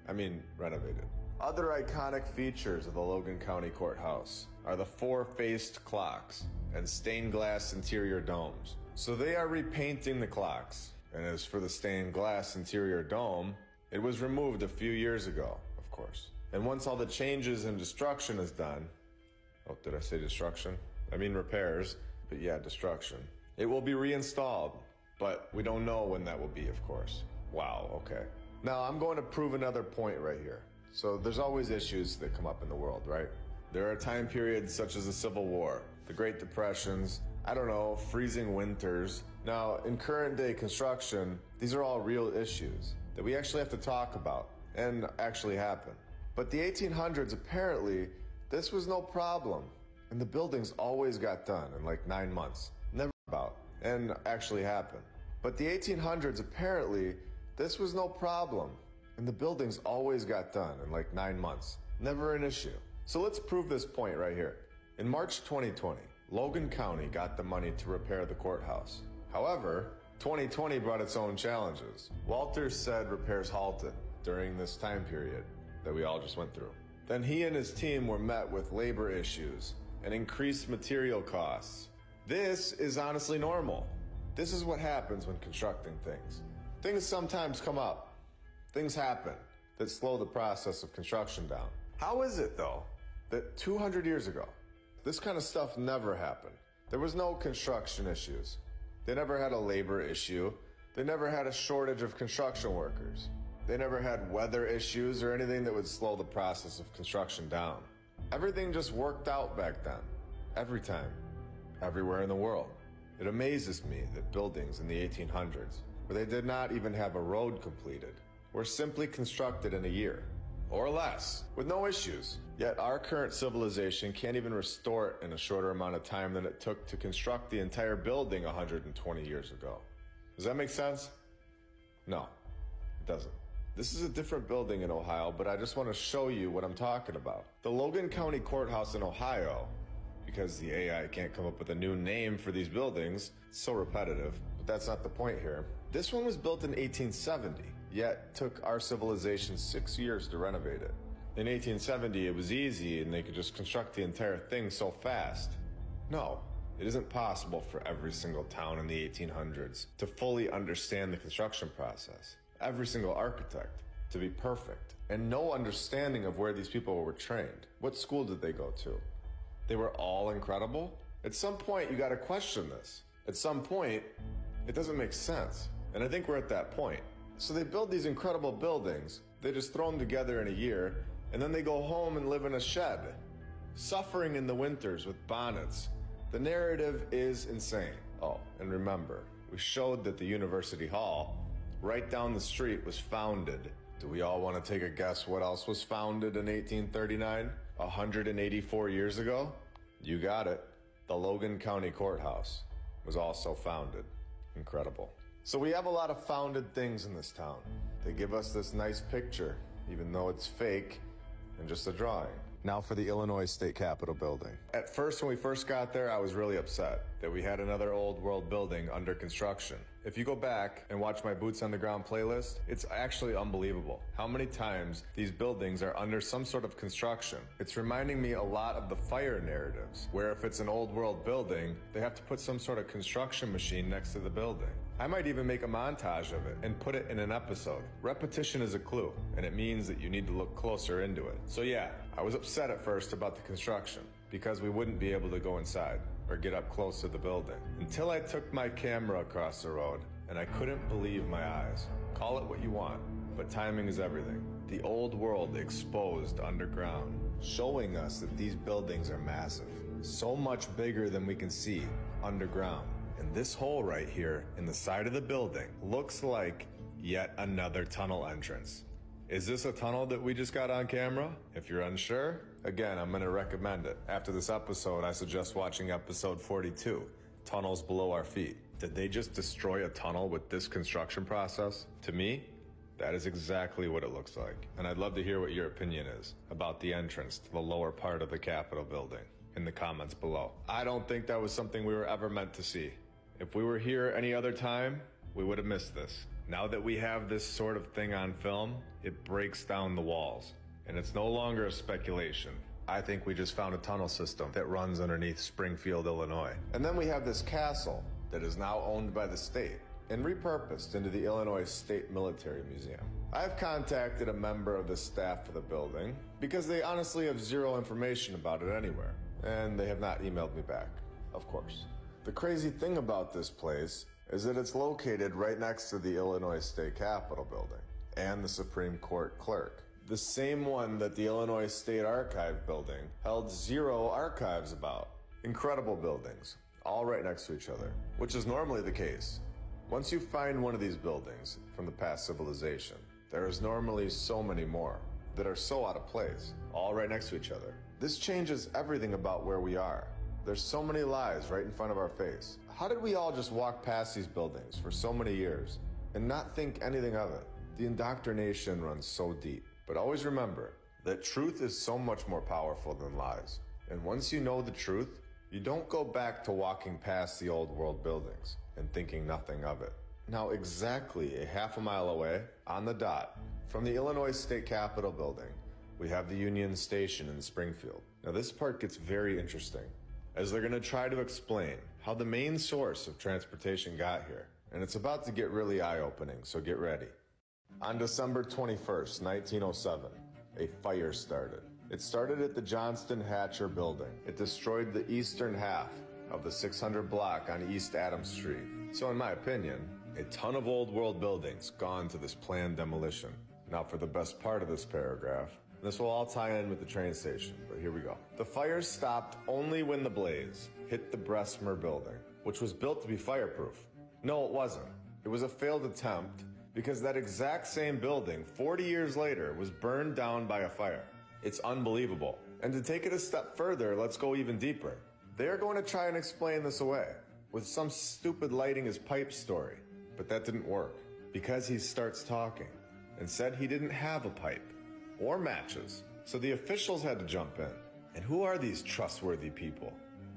I mean, renovated. Other iconic features of the Logan County Courthouse are the 4-faced clocks and stained glass interior domes. So they are repainting the clocks. And as for the stained glass interior dome, it was removed a few years ago, of course. And once all the changes and destruction is done, oh, did I say destruction? I mean repairs, but yeah, destruction. It will be reinstalled, but we don't know when that will be, of course. Wow, okay. Now I'm going to prove another point right here. So there's always issues that come up in the world, right? There are time periods such as the Civil War, the Great Depressions, I don't know, freezing winters. Now, in current day construction, these are all real issues that we actually have to talk about and actually happen. But the 1800s, apparently, this was no problem. And the buildings always got done in like 9 months. Never about, and actually happened. But the 1800s, apparently, this was no problem. And the buildings always got done in like 9 months. Never an issue. So let's prove this point right here. In March 2020, Logan County got the money to repair the courthouse. However, 2020 brought its own challenges. Walters said repairs halted during this time period that we all just went through. Then he and his team were met with labor issues and increased material costs. This is honestly normal. This is what happens when constructing things. Things sometimes come up. Things happen that slow the process of construction down. How is it, though, that 200 years ago, this kind of stuff never happened? There was no construction issues. They never had a labor issue. They never had a shortage of construction workers. They never had weather issues or anything that would slow the process of construction down. Everything just worked out back then. Every time. Everywhere in the world. It amazes me that buildings in the 1800s, where they did not even have a road completed, were simply constructed in a year, or less, with no issues. Yet our current civilization can't even restore it in a shorter amount of time than it took to construct the entire building 120 years ago. Does that make sense? No, it doesn't. This is a different building in Ohio, but I just want to show you what I'm talking about. The Logan County Courthouse in Ohio, because the AI can't come up with a new name for these buildings, it's so repetitive, but that's not the point here. This one was built in 1870, yet took our civilization 6 years to renovate it. In 1870, it was easy and they could just construct the entire thing so fast. No, it isn't possible for every single town in the 1800s to fully understand the construction process. Every single architect to be perfect, and no understanding of where these people were trained. What school did they go to? They were all incredible? At some point, you gotta question this. At some point, it doesn't make sense. And I think we're at that point. So they build these incredible buildings, they just throw them together in a year, and then they go home and live in a shed, suffering in the winters with bonnets. The narrative is insane. Oh, and remember, we showed that the University Hall, right down the street, was founded. Do we all want to take a guess what else was founded in 1839? 184 years ago? You got it. The Logan County Courthouse was also founded. Incredible. So we have a lot of founded things in this town. They give us this nice picture, even though it's fake and just a drawing. Now for the Illinois State Capitol building. At first, when we first got there, I was really upset that we had another old world building under construction. If you go back and watch my Boots on the Ground playlist, it's actually unbelievable how many times these buildings are under some sort of construction. It's reminding me a lot of the fire narratives, where if it's an old world building, they have to put some sort of construction machine next to the building. I might even make a montage of it and put it in an episode. Repetition is a clue, and it means that you need to look closer into it. So yeah, I was upset at first about the construction, because we wouldn't be able to go inside or get up close to the building. Until I took my camera across the road, and I couldn't believe my eyes. Call it what you want, but timing is everything. The old world exposed underground, showing us that these buildings are massive. So much bigger than we can see underground. And this hole right here in the side of the building looks like yet another tunnel entrance. Is this a tunnel that we just got on camera? If you're unsure, again, I'm gonna recommend it. After this episode, I suggest watching episode 42, Tunnels Below Our Feet. Did they just destroy a tunnel with this construction process? To me, that is exactly what it looks like. And I'd love to hear what your opinion is about the entrance to the lower part of the Capitol building in the comments below. I don't think that was something we were ever meant to see. If we were here any other time, we would have missed this. Now that we have this sort of thing on film, it breaks down the walls. And it's no longer a speculation. I think we just found a tunnel system that runs underneath Springfield, Illinois. And then we have this castle that is now owned by the state and repurposed into the Illinois State Military Museum. I've contacted a member of the staff for the building because they honestly have zero information about it anywhere. And they have not emailed me back, of course. The crazy thing about this place is that it's located right next to the Illinois State Capitol building and the Supreme Court clerk. The same one that the Illinois State Archive building held zero archives about. Incredible buildings, all right next to each other, which is normally the case. Once you find one of these buildings from the past civilization, there is normally so many more that are so out of place, all right next to each other. This changes everything about where we are. There's so many lies right in front of our face. How did we all just walk past these buildings for so many years and not think anything of it? The indoctrination runs so deep. But always remember that truth is so much more powerful than lies. And once you know the truth, you don't go back to walking past the old world buildings and thinking nothing of it. Now, exactly a half a mile away, on the dot, from the Illinois State Capitol building, we have the Union Station in Springfield. Now, this part gets very interesting, as they're gonna try to explain how the main source of transportation got here. And it's about to get really eye-opening, so get ready. On December 21st, 1907, a fire started. It started at the Johnston Hatcher building. It destroyed the eastern half of the 600 block on East Adams Street. So in my opinion, a ton of old world buildings gone to this planned demolition. Now for the best part of this paragraph. This will all tie in with the train station, but here we go. The fire stopped only when the blaze hit the Bessemer building, which was built to be fireproof. No, it wasn't. It was a failed attempt because that exact same building, 40 years later, was burned down by a fire. It's unbelievable. And to take it a step further, let's go even deeper. They're going to try and explain this away with some stupid lighting his pipe story. But that didn't work because he starts talking and said he didn't have a pipe or matches. So the officials had to jump in. And who are these trustworthy people?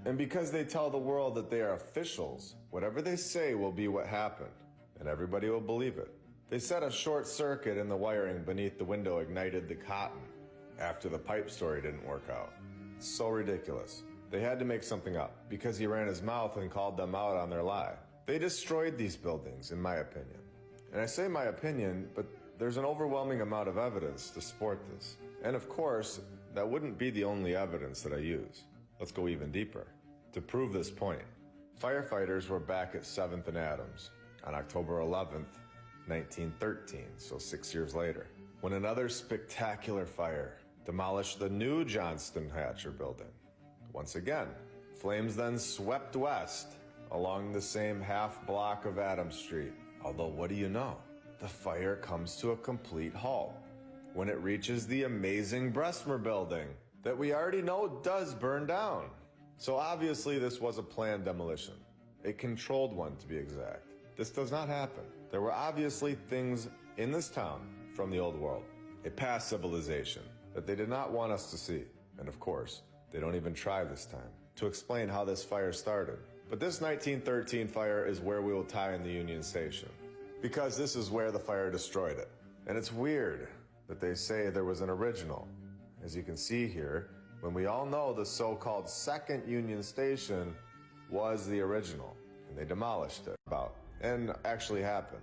And because they tell the world that they are officials, whatever they say will be what happened, and everybody will believe it. They said a short circuit in the wiring beneath the window ignited the cotton after the pipe story didn't work out. So ridiculous. They had to make something up because he ran his mouth and called them out on their lie. They destroyed these buildings, in my opinion. And I say my opinion, but there's an overwhelming amount of evidence to support this. And of course, that wouldn't be the only evidence that I use. Let's go even deeper. To prove this point, firefighters were back at 7th and Adams on October 11th, 1913, so 6 years later, when another spectacular fire demolished the new Johnston Hatcher building. Once again, flames then swept west along the same half block of Adams Street. Although, what do you know? The fire comes to a complete halt when it reaches the amazing Bessemer building that we already know does burn down. So obviously this was a planned demolition, a controlled one to be exact. This does not happen. There were obviously things in this town from the old world, a past civilization that they did not want us to see. And of course, they don't even try this time to explain how this fire started. But this 1913 fire is where we will tie in the Union Station, because this is where the fire destroyed it. And it's weird that they say there was an original. As you can see here, when we all know the so-called second Union Station was the original, and they demolished it about and actually happen.